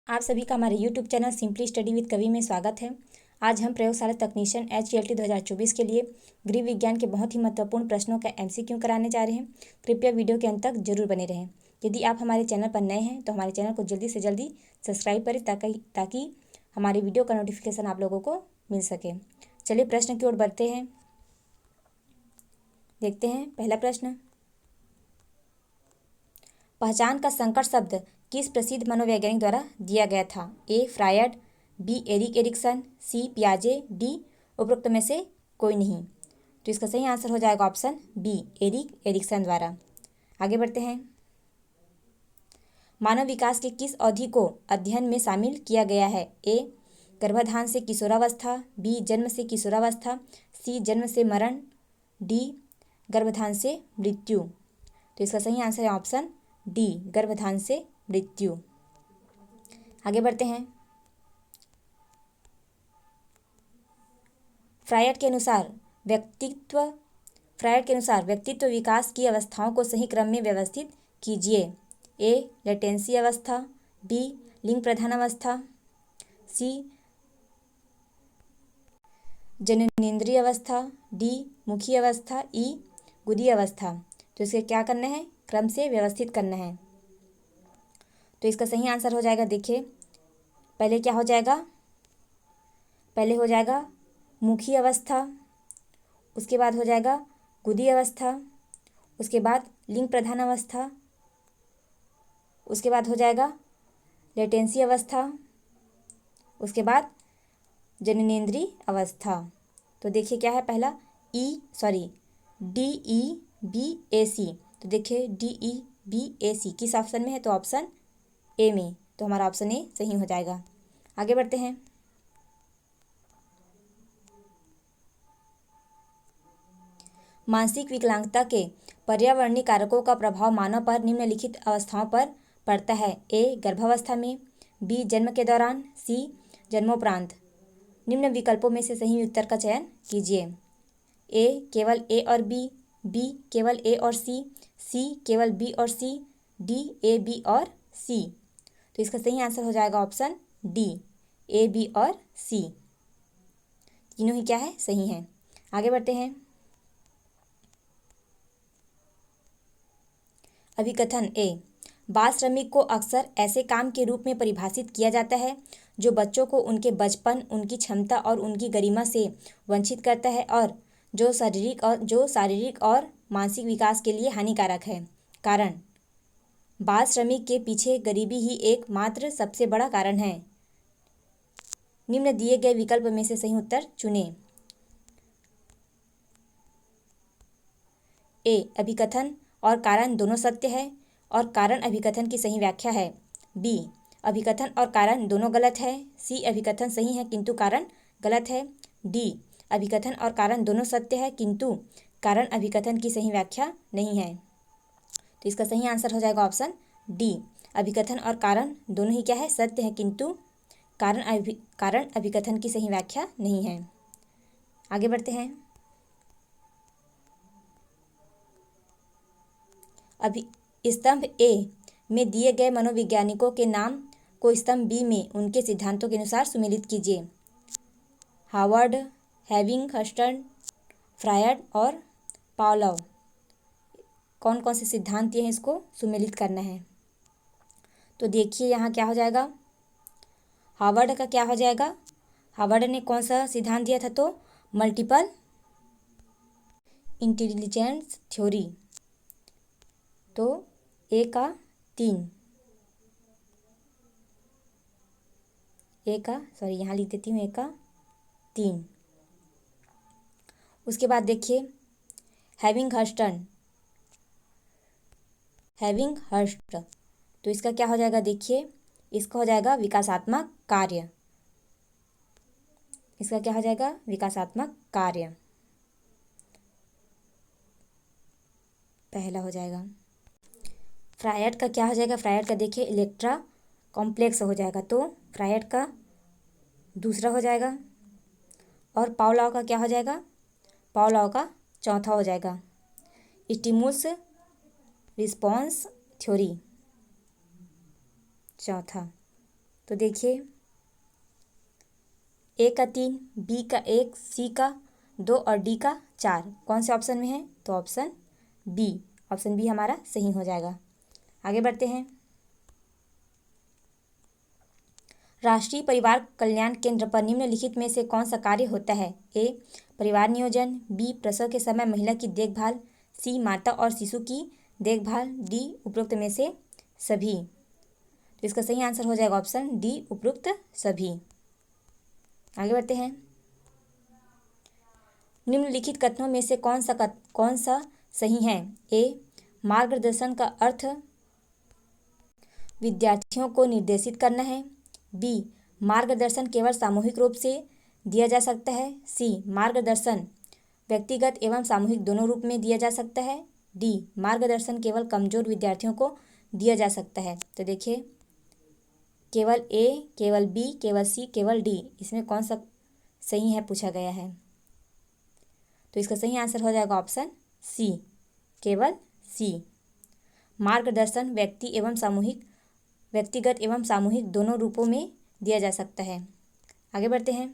आप सभी का हमारे YouTube channel simply study with कवि में स्वागत है। आज हम प्रयोगशाला तकनीशियन HELT 2024 के लिए गृह विज्ञान के बहुत ही महत्वपूर्ण प्रश्नों का MCQ कराने जा रहे हैं। कृपया वीडियो के अंत तक जरूर बने रहें। यदि आप हमारे चैनल पर नए हैं तो हमारे चैनल को जल्दी से जल्दी सब्सक्राइब करें ताकि हमारे वीडियो का नोटिफिकेशन आप लोगों को मिल सके। चलिए प्रश्न की ओर बढ़ते हैं। देखते हैं पहला प्रश्न। पहचान का संकट शब्द किस प्रसिद्ध मनोवैज्ञानिक द्वारा दिया गया था? A. Freud, B. Erik Erikson, C. पियाजे, डी. उपरोक्त में से कोई नहीं। तो इसका सही आंसर हो जाएगा ऑप्शन बी, एरिक एरिक्सन द्वारा। आगे बढ़ते हैं। मानव विकास के किस अवधि को अध्ययन में शामिल किया गया है? ए. गर्भाधान से किशोरावस्था, बी. जन्म से किशोरावस्था, सी. जन्म से मरण, डी. गर्भाधान से मृत्यु। तो इसका सही आंसर है ऑप्शन डी, गर्भाधान से मृत्यु। आगे बढ़ते हैं। फ्रायड के अनुसार व्यक्तित्व विकास की अवस्थाओं को सही क्रम में व्यवस्थित कीजिए। ए. लेटेंसी अवस्था, बी. लिंग प्रधान अवस्था, सी. जननेंद्रिय अवस्था, डी. मुखी अवस्था, ई. गुदी अवस्था। तो इसे क्या करना है? क्रम से व्यवस्थित करना है। तो इसका सही आंसर हो जाएगा, देखिए पहले क्या हो जाएगा? पहले हो जाएगा मुखी अवस्था, उसके बाद हो जाएगा गुदी अवस्था, उसके बाद लिंग प्रधान अवस्था, उसके बाद हो जाएगा लेटेंसी अवस्था, उसके बाद जननेंद्रिय अवस्था। तो देखिए क्या है पहला DEBAC। तो देखिए DEBAC किस ऑप्शन में है? तो ऑप्शन ए में। तो हमारा ऑप्शन ए सही हो जाएगा। आगे बढ़ते हैं। मानसिक विकलांगता के पर्यावरणीय कारकों का प्रभाव मानव पर निम्नलिखित अवस्थाओं पर पड़ता है। ए. गर्भावस्था में, बी. जन्म के दौरान, सी. जन्मोपरांत। निम्न विकल्पों में से सही उत्तर का चयन कीजिए। ए. केवल ए और बी, बी. केवल ए और सी, सी. केवल बी और सी, डी. ए, बी और सी। तो इसका सही आंसर हो जाएगा ऑप्शन डी, ए, बी और सी। तीनों ही क्या है? सही है। आगे बढ़ते हैं। अभिकथन ए. बाल श्रमिक को अक्सर ऐसे काम के रूप में परिभाषित किया जाता है जो बच्चों को उनके बचपन, उनकी क्षमता और उनकी गरिमा से वंचित करता है और जो शारीरिक और मानसिक विकास के लिए हानिकारक है। कारण: बाल श्रमिक के पीछे गरीबी ही एकमात्र सबसे बड़ा कारण है। निम्न दिए गए विकल्प में से सही उत्तर चुनें। ए. अभिकथन और कारण दोनों सत्य है और कारण अभिकथन की सही व्याख्या है। बी. अभिकथन और कारण दोनों गलत है। सी. अभिकथन सही है किंतु कारण गलत है। डी. अभिकथन और कारण दोनों सत्य है किंतु कारण अभिकथन की सही व्याख्या नहीं है। तो इसका सही आंसर हो जाएगा ऑप्शन डी, अभिकथन और कारण दोनों ही क्या है? सत्य है किंतु कारण अभिकथन की सही व्याख्या नहीं है। आगे बढ़ते हैं। स्तंभ ए में दिए गए मनोवैज्ञानिकों के नाम को स्तंभ बी में उनके सिद्धांतों के अनुसार सुमेलित कीजिए। हार्वर्ड, एबिंगहर्स्ट, फ्रायड और पावलोव। कौन कौन से सिद्धांत हैं इसको सुमेलित करना है? तो देखिए यहाँ क्या हो जाएगा? हार्वर्ड का क्या हो जाएगा? हार्वर्ड ने कौन सा सिद्धांत दिया था? तो मल्टीपल इंटेलिजेंस थ्योरी। तो ए का 3, यहाँ लिख देती हूँ, ए का 3। उसके बाद देखिए एबिंगहर्स्ट। तो इसका क्या हो जाएगा? देखिए इसका हो जाएगा विकासात्मक कार्य। इसका क्या हो जाएगा? विकासात्मक कार्य पहला हो जाएगा। फ्रायड का क्या हो जाएगा? फ्रायड का देखिए इलेक्ट्रा कॉम्प्लेक्स हो जाएगा, तो फ्रायड का दूसरा हो जाएगा। और पावलोव का क्या हो जाएगा? पावलोव का चौथा हो जाएगा, स्टिमुलस रिस्पॉन्स थ्योरी, चौथा। तो देखिए ए का 3, बी का 1, सी का 2 और डी का 4 कौन से ऑप्शन में है? तो ऑप्शन बी हमारा सही हो जाएगा। आगे बढ़ते हैं। राष्ट्रीय परिवार कल्याण केंद्र पर निम्नलिखित में से कौन सा कार्य होता है? ए परिवार नियोजन, बी प्रसव के समय महिला की देखभाल, सी माता और शिशु की देखभाल, डी उपरोक्त में से सभी। तो इसका सही आंसर हो जाएगा ऑप्शन डी उपरोक्त सभी। आगे बढ़ते हैं। निम्नलिखित कथनों में से कौन सा सही है? ए मार्गदर्शन का अर्थ विद्यार्थियों को निर्देशित करना है, बी मार्गदर्शन केवल सामूहिक रूप से दिया जा सकता है, सी मार्गदर्शन व्यक्तिगत एवं सामूहिक दोनों रूप में दिया जा सकता है, डी मार्गदर्शन केवल कमजोर विद्यार्थियों को दिया जा सकता है। तो देखिए केवल ए, केवल बी, केवल सी, केवल डी, इसमें कौन सा सही है पूछा गया है। तो इसका सही आंसर हो जाएगा ऑप्शन सी, केवल सी। मार्गदर्शन व्यक्तिगत एवं सामूहिक दोनों रूपों में दिया जा सकता है। आगे बढ़ते हैं।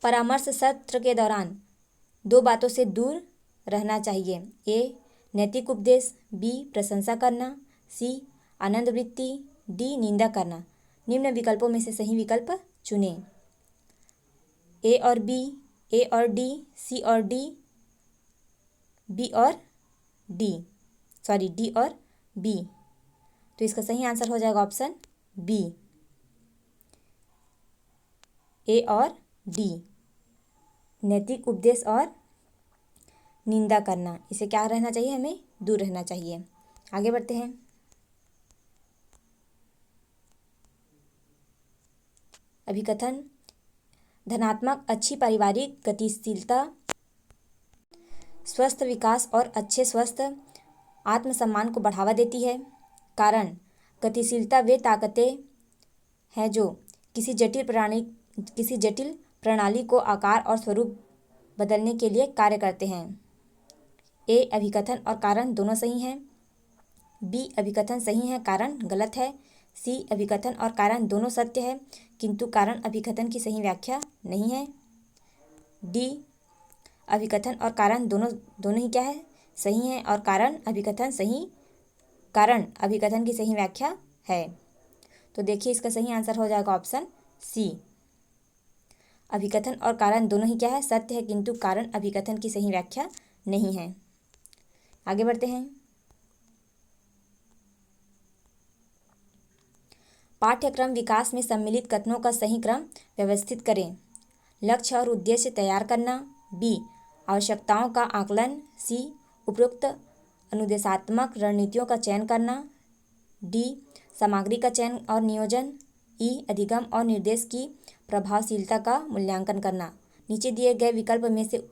परामर्श सत्र के दौरान 2 बातों से दूर रहना चाहिए। ए नैतिक उपदेश, बी प्रशंसा करना, सी आनंद वृत्ति, डी निंदा करना। निम्न विकल्पों में से सही विकल्प चुनें। ए और बी, ए और डी, सी और डी, डी और बी। तो इसका सही आंसर हो जाएगा ऑप्शन बी, ए और डी, नैतिक उपदेश और निंदा करना। इसे क्या रहना चाहिए? हमें दूर रहना चाहिए। आगे बढ़ते हैं। अभिकथन धनात्मक अच्छी पारिवारिक गतिशीलता स्वस्थ विकास और अच्छे स्वस्थ आत्मसम्मान को बढ़ावा देती है। कारण गतिशीलता वे ताकतें हैं जो किसी जटिल प्रणाली को आकार और स्वरूप बदलने के लिए कार्य करते हैं। ए अभिकथन और कारण दोनों सही हैं, बी अभिकथन सही है कारण गलत है, सी अभिकथन और कारण दोनों सत्य है किंतु कारण अभिकथन की सही व्याख्या नहीं है, डी अभिकथन और कारण दोनों ही क्या है? सही है और कारण अभिकथन की सही व्याख्या है। तो देखिए इसका सही आंसर हो जाएगा ऑप्शन सी, अभिकथन और कारण दोनों ही क्या है? सत्य है किंतु कारण अभिकथन की सही व्याख्या नहीं है। आगे बढ़ते हैं। पाठ्यक्रम विकास में सम्मिलित कथनों का सही क्रम व्यवस्थित करें। लक्ष्य और उद्देश्य तैयार करना, बी आवश्यकताओं का आकलन, सी उपयुक्त अनुदेशात्मक रणनीतियों का चयन करना, डी सामग्री का चयन और नियोजन, ई अधिगम और निर्देश की प्रभावशीलता का मूल्यांकन करना। नीचे दिए गए विकल्प में से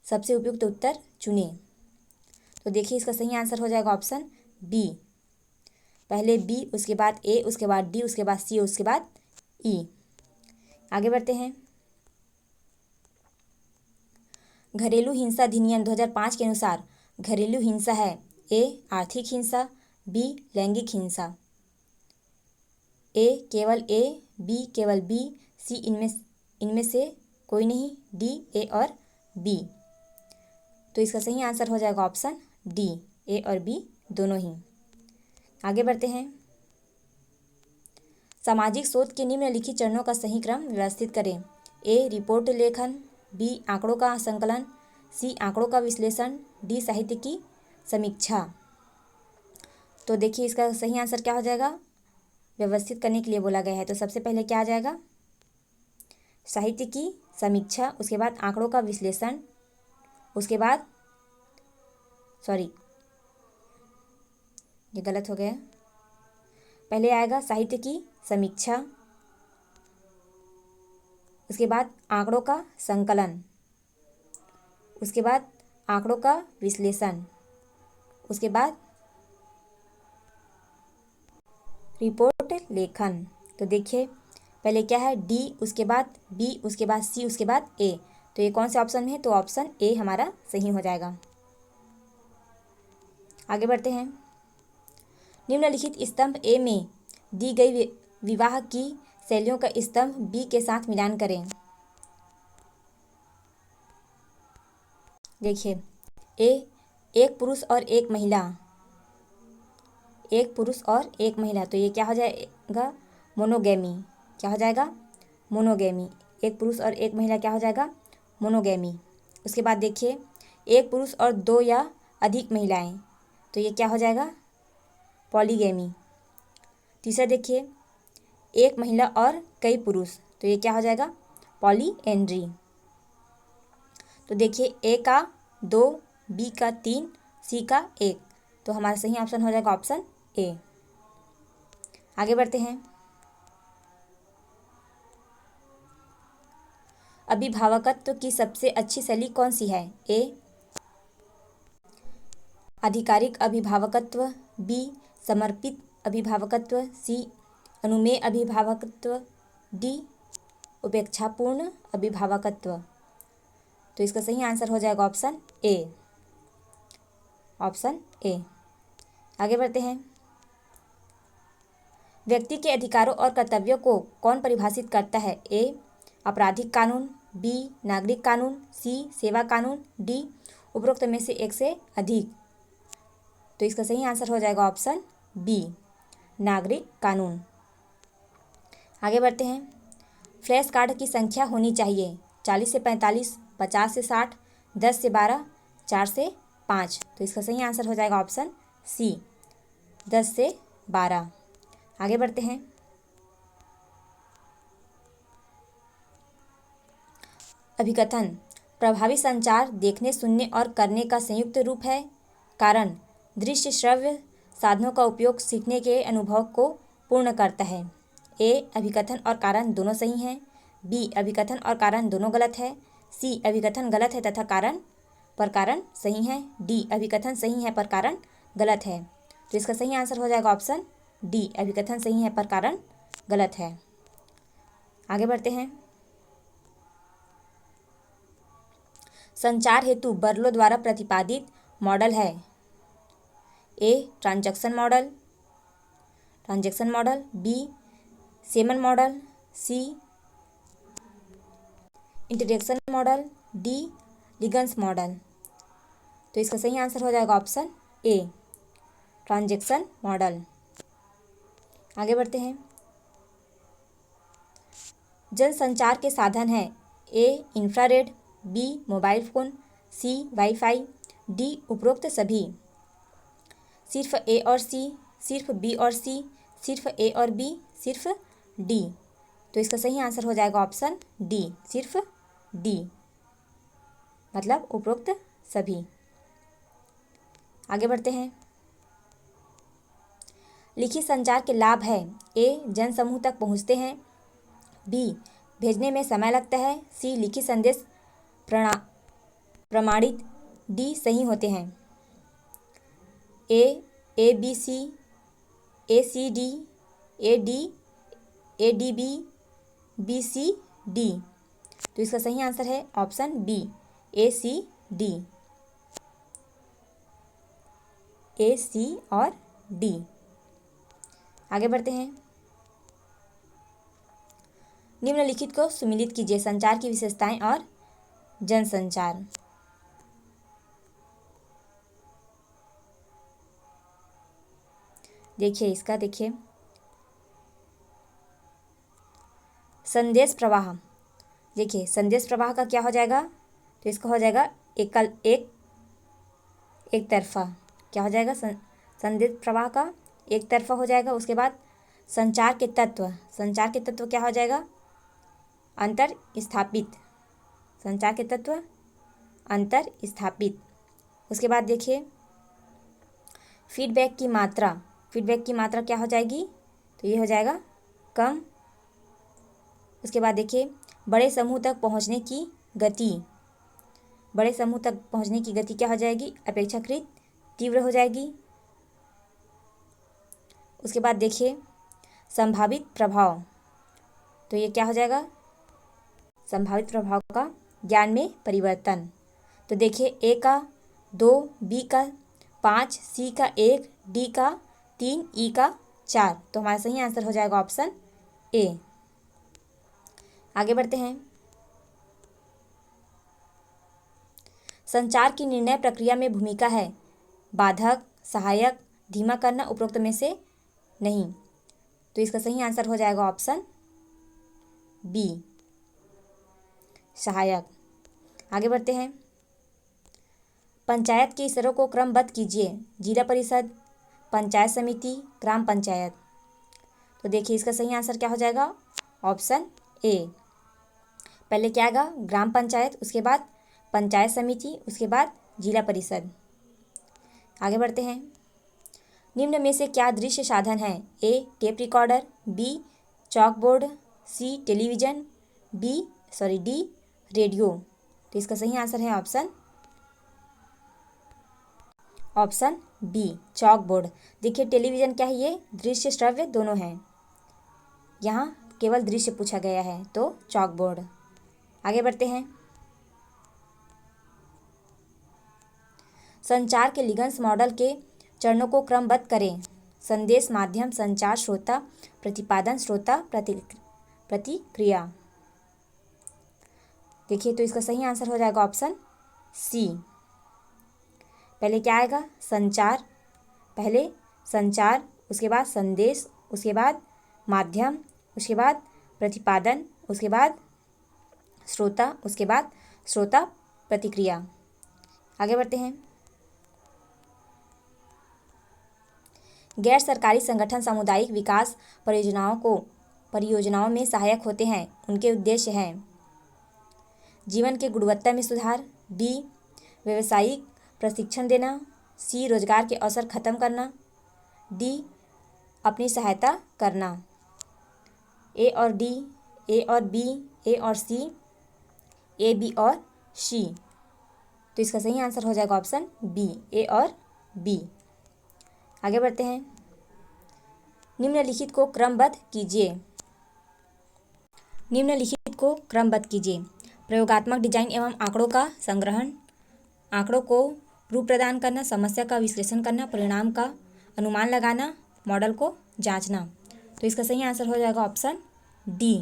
सबसे उपयुक्त उत्तर चुनें। तो देखिए इसका सही आंसर हो जाएगा ऑप्शन बी, पहले बी, उसके बाद ए, उसके बाद डी, उसके बाद सी, उसके बाद ई। आगे बढ़ते हैं। घरेलू हिंसा अधिनियम 2005 के अनुसार घरेलू हिंसा है ए आर्थिक हिंसा, बी लैंगिक हिंसा। ए केवल ए, बी केवल बी, सी इनमें से कोई नहीं, डी ए और बी। तो इसका सही आंसर हो जाएगा ऑप्शन डी, ए और बी दोनों ही। आगे बढ़ते हैं। सामाजिक शोध के निम्नलिखित चरणों का सही क्रम व्यवस्थित करें। ए रिपोर्ट लेखन, बी आंकड़ों का संकलन, सी आंकड़ों का विश्लेषण, डी साहित्य की समीक्षा। तो देखिए इसका सही आंसर क्या हो जाएगा? व्यवस्थित करने के लिए बोला गया है। तो सबसे पहले क्या आ जाएगा? साहित्य की समीक्षा, उसके बाद आंकड़ों का विश्लेषण, उसके बाद ये गलत हो गया, पहले आएगा साहित्य की समीक्षा, उसके बाद आंकड़ों का संकलन, उसके बाद आंकड़ों का विश्लेषण, उसके बाद रिपोर्ट लेखन। तो देखिए पहले क्या है? डी, उसके बाद बी, उसके बाद सी, उसके बाद ए। तो ये कौन से ऑप्शन में है? तो ऑप्शन ए हमारा सही हो जाएगा। आगे बढ़ते हैं। निम्नलिखित स्तंभ ए में दी गई विवाह की शैलियों का स्तंभ बी के साथ मिलान करें। देखिए, ए एक पुरुष और एक महिला, एक पुरुष और एक महिला, तो ये क्या हो जाएगा? मोनोगैमी। क्या हो जाएगा? मोनोगैमी। एक पुरुष और एक महिला क्या हो जाएगा? मोनोगैमी। उसके बाद देखिए, एक पुरुष और दो या अधिक महिलाएं, तो ये क्या हो जाएगा? पॉलीगैमी। तीसरा देखिए, एक महिला और कई पुरुष, तो ये क्या हो जाएगा? पॉलीएंड्री। तो देखिए, ए का 2, बी का 3, सी का 1, तो हमारा सही ऑप्शन हो जाएगा ऑप्शन ए। आगे बढ़ते हैं। अभिभावकत्व की सबसे अच्छी शैली कौन सी है? ए आधिकारिक अभिभावकत्व, बी समर्पित अभिभावकत्व, सी अनुमेय अभिभावकत्व, डी उपेक्षापूर्ण अभिभावकत्व। तो इसका सही आंसर हो जाएगा ऑप्शन ए। Option A. आगे बढ़ते हैं। व्यक्ति के अधिकारों और कर्तव्यों को कौन परिभाषित करता है? ए आपराधिक कानून, बी नागरिक कानून, सी सेवा कानून, डी उपरोक्त में से एक से अधिक। तो इसका सही आंसर हो जाएगा ऑप्शन बी नागरिक कानून। आगे बढ़ते हैं। फ्लैश कार्ड की संख्या होनी चाहिए 40 से 45, 50 से 60, 10 से 12, 4 से 5। तो इसका सही आंसर हो जाएगा ऑप्शन सी 10 से 12। आगे बढ़ते हैं। अभिकथन प्रभावी संचार देखने, सुनने और करने का संयुक्त रूप है। कारण दृश्य श्रव्य साधनों का उपयोग सीखने के अनुभव को पूर्ण करता है। ए अभिकथन और कारण दोनों सही हैं, बी अभिकथन और कारण दोनों गलत है, सी अभिकथन गलत है तथा कारण सही है, डी अभिकथन सही है पर कारण गलत है। तो इसका सही आंसर हो जाएगा ऑप्शन डी अभिकथन सही है पर कारण गलत है। आगे बढ़ते हैं। संचार हेतु बर्लो द्वारा प्रतिपादित मॉडल है। A transaction model, B Semon model, C interaction model, D Liggins model. तो इसका सही आंसर हो जाएगा ऑप्शन ए ट्रांजैक्शन मॉडल। आगे बढ़ते हैं। जनसंचार के साधन हैं ए इंफ्रारेड, बी मोबाइल फ़ोन, सी वाईफाई, डी उपरोक्त सभी। सिर्फ ए और सी, सिर्फ बी और सी, सिर्फ ए और बी, सिर्फ डी। तो इसका सही आंसर हो जाएगा ऑप्शन डी सिर्फ डी, मतलब उपरोक्त सभी। आगे बढ़ते हैं। लिखित संचार के लाभ है ए जनसमूह तक पहुंचते हैं, बी भेजने में समय लगता है, सी लिखित संदेश प्रमाणित, डी सही होते हैं। A B C, A C D, A D B, B C D. तो इसका सही आंसर है option B A C D, A C और डी। आगे बढ़ते हैं। निम्नलिखित को सुमिलित कीजिए। संचार की विशेषताएं और जनसंचार। देखिए इसका, देखिए संदेश प्रवाह। देखिए संदेश प्रवाह का क्या हो जाएगा? तो इसका हो जाएगा एक तरफा। क्या हो जाएगा? संदेश प्रवाह का एक तरफा हो जाएगा। उसके बाद संचार के तत्व क्या हो जाएगा? अंतर स्थापित। संचार के तत्व अंतर स्थापित। उसके बाद देखिए फीडबैक की मात्रा क्या हो जाएगी? तो ये हो जाएगा कम। उसके बाद देखिए बड़े समूह तक पहुंचने की गति क्या हो जाएगी? अपेक्षाकृत तीव्र हो जाएगी। उसके बाद देखिए संभावित प्रभाव, तो ये क्या हो जाएगा? संभावित प्रभाव का ज्ञान में परिवर्तन। तो देखिए ए का 2, बी का 5, सी का 1, डी का 3, ई का 4। तो हमारा सही आंसर हो जाएगा ऑप्शन ए। आगे बढ़ते हैं। संचार की निर्णय प्रक्रिया में भूमिका है बाधक, सहायक, धीमा करना, उपरोक्त में से नहीं। तो इसका सही आंसर हो जाएगा ऑप्शन बी, सहायक। आगे बढ़ते हैं। पंचायत के स्तरों को क्रमबद्ध कीजिए। जिला परिषद, पंचायत समिति, ग्राम पंचायत। तो देखिए इसका सही आंसर क्या हो जाएगा, ऑप्शन ए। पहले क्या आएगा, ग्राम पंचायत, उसके बाद पंचायत समिति, उसके बाद जिला परिषद। आगे बढ़ते हैं। निम्न में से क्या दृश्य साधन है? A tape recorder, B chalk board, C television, D radio. तो इसका सही आंसर है ऑप्शन बी, चॉक बोर्ड। देखिए टेलीविज़न क्या है, ये दृश्य श्रव्य दोनों हैं, यहाँ केवल दृश्य पूछा गया है, तो चॉक बोर्ड। आगे बढ़ते हैं। संचार के लिगन्स मॉडल के चरणों को क्रमबद्ध करें। संदेश, माध्यम, संचार, श्रोता, प्रतिपादन, श्रोता, प्रतिक्रिया। देखिए तो इसका सही आंसर हो जाएगा ऑप्शन सी। पहले क्या आएगा, संचार, पहले संचार, उसके बाद संदेश, उसके बाद माध्यम, उसके बाद प्रतिपादन, उसके बाद श्रोता, उसके बाद श्रोता प्रतिक्रिया। आगे बढ़ते हैं। गैर सरकारी संगठन सामुदायिक विकास परियोजनाओं में सहायक होते हैं। उनके उद्देश्य हैं जीवन के गुणवत्ता में सुधार, बी व्यावसायिक प्रशिक्षण देना, सी रोजगार के अवसर खत्म करना, डी अपनी सहायता करना। ए और डी, ए और बी, ए और सी, ए बी और सी। तो इसका सही आंसर हो जाएगा ऑप्शन बी, ए और बी। आगे बढ़ते हैं। निम्नलिखित को क्रमबद्ध कीजिए। निम्नलिखित को क्रमबद्ध कीजिए। प्रयोगात्मक डिजाइन एवं आंकड़ों का संग्रहण, आंकड़ों को रूप प्रदान करना, समस्या का विश्लेषण करना, परिणाम का अनुमान लगाना, मॉडल को जांचना। तो इसका सही आंसर हो जाएगा ऑप्शन डी।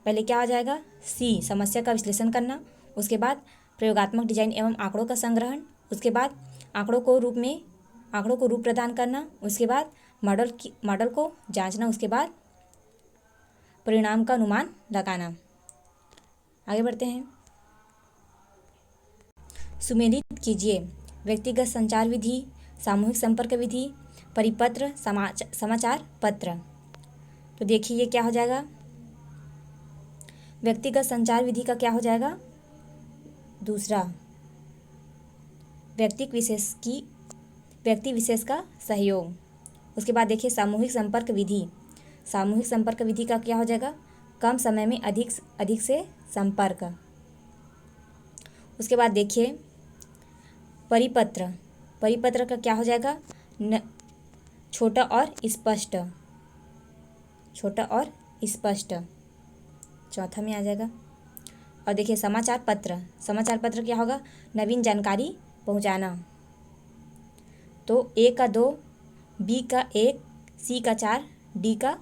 पहले क्या हो जाएगा, सी समस्या का विश्लेषण करना, उसके बाद प्रयोगात्मक डिजाइन एवं आंकड़ों का संग्रहण, उसके बाद आंकड़ों को रूप प्रदान करना, उसके बाद मॉडल को जांचना, उसके बाद परिणाम का अनुमान लगाना। आगे बढ़ते हैं। सुमेलित कीजिए। व्यक्तिगत संचार विधि, सामूहिक संपर्क विधि, परिपत्र, समाचार पत्र। तो देखिए ये क्या हो जाएगा, व्यक्तिगत संचार विधि का क्या हो जाएगा, दूसरा, व्यक्ति विशेष का सहयोग। उसके बाद देखिए सामूहिक संपर्क विधि, सामूहिक संपर्क विधि का क्या हो जाएगा, कम समय में अधिक से संपर्क। उसके बाद देखिए परिपत्र का क्या हो जाएगा, छोटा और स्पष्ट, चौथा में आ जाएगा। और देखिए समाचार पत्र क्या होगा, नवीन जानकारी पहुंचाना। तो ए का 2, बी का 1, सी का 4, डी का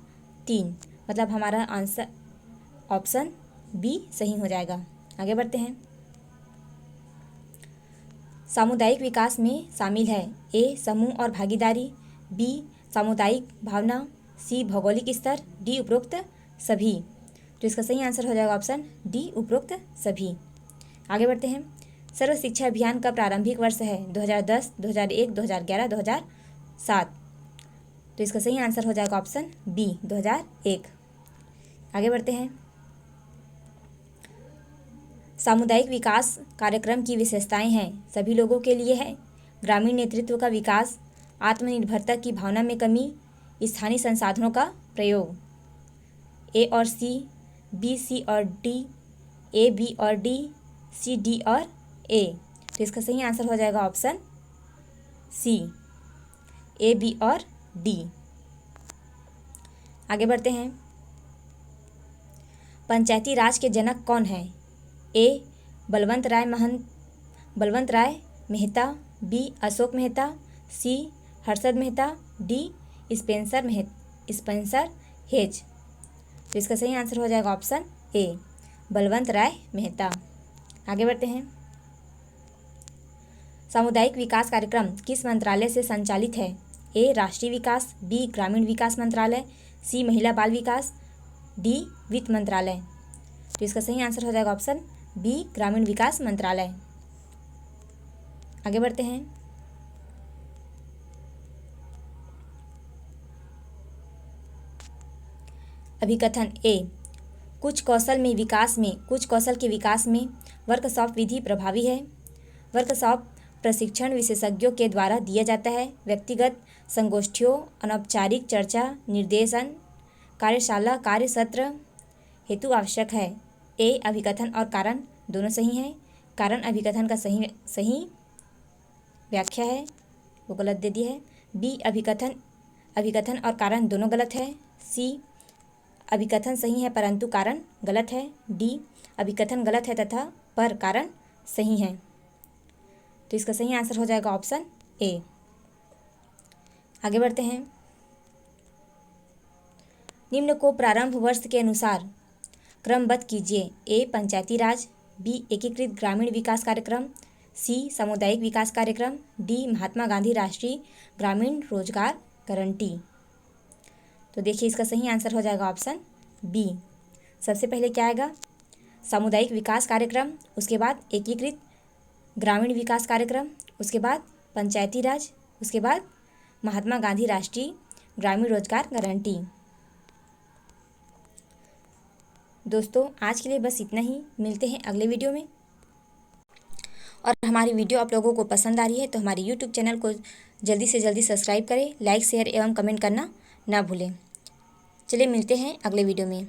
3, मतलब हमारा आंसर ऑप्शन बी सही हो जाएगा। आगे बढ़ते हैं। सामुदायिक विकास में शामिल है ए समूह और भागीदारी, बी सामुदायिक भावना, सी भौगोलिक स्तर, डी उपरोक्त सभी। तो इसका सही आंसर हो जाएगा ऑप्शन डी उपरोक्त सभी। आगे बढ़ते हैं। सर्व शिक्षा अभियान का प्रारंभिक वर्ष है 2010, 2001, 2011, 2007। तो इसका सही आंसर हो जाएगा ऑप्शन बी 2001। आगे बढ़ते हैं। सामुदायिक विकास कार्यक्रम की विशेषताएं हैं, सभी लोगों के लिए है, ग्रामीण नेतृत्व का विकास, आत्मनिर्भरता की भावना में कमी, स्थानीय संसाधनों का प्रयोग। ए और सी, बी सी और डी, ए बी और डी, सी डी और ए। तो इसका सही आंसर हो जाएगा ऑप्शन सी, ए बी और डी। आगे बढ़ते हैं। पंचायती राज के जनक कौन है? A Balwant Rai Mehta, B Ashok Mehta, C Harshad Mehta, D Spencer Hays. तो इसका सही आंसर हो जाएगा ऑप्शन ए, बलवंत राय मेहता। आगे बढ़ते हैं। सामुदायिक विकास कार्यक्रम किस मंत्रालय से संचालित है? ए राष्ट्रीय विकास, बी ग्रामीण विकास मंत्रालय, सी महिला बाल विकास, डी वित्त मंत्रालय। तो इसका सही आंसर हो जाएगा ऑप्शन बी, ग्रामीण विकास मंत्रालय। आगे बढ़ते हैं। अभिकथन ए, कुछ कौशल के विकास में वर्कशॉप विधि प्रभावी है। वर्कशॉप प्रशिक्षण विशेषज्ञों के द्वारा दिया जाता है। व्यक्तिगत संगोष्ठियों, अनौपचारिक चर्चा, निर्देशन, कार्यशाला, कार्यसत्र हेतु आवश्यक है। ए अभिकथन और कारण दोनों सही हैं। कारण अभिकथन का सही व्याख्या है, वो गलत दे दी है। बी अभिकथन और कारण दोनों गलत है। सी अभिकथन सही है परंतु कारण गलत है। डी अभिकथन गलत है तथा पर कारण सही है। तो इसका सही आंसर हो जाएगा ऑप्शन ए। आगे बढ़ते हैं। निम्न को प्रारंभ वर्ष के अनुसार क्रमबद्ध कीजिए। ए पंचायती राज, बी एकीकृत ग्रामीण विकास कार्यक्रम, सी सामुदायिक विकास कार्यक्रम, डी महात्मा गांधी राष्ट्रीय ग्रामीण रोजगार गारंटी। तो देखिए इसका सही आंसर हो जाएगा ऑप्शन बी। सबसे पहले क्या आएगा? सामुदायिक विकास कार्यक्रम, उसके बाद एकीकृत ग्रामीण विकास कार्यक्रम, उसके बाद पंचायती राज, उसके बाद महात्मा गांधी राष्ट्रीय ग्रामीण रोजगार गारंटी। दोस्तों आज के लिए बस इतना ही, मिलते हैं अगले वीडियो में। और हमारी वीडियो आप लोगों को पसंद आ रही है तो हमारे यूट्यूब चैनल को जल्दी से जल्दी सब्सक्राइब करें, लाइक शेयर एवं कमेंट करना ना भूलें। चलिए मिलते हैं अगले वीडियो में।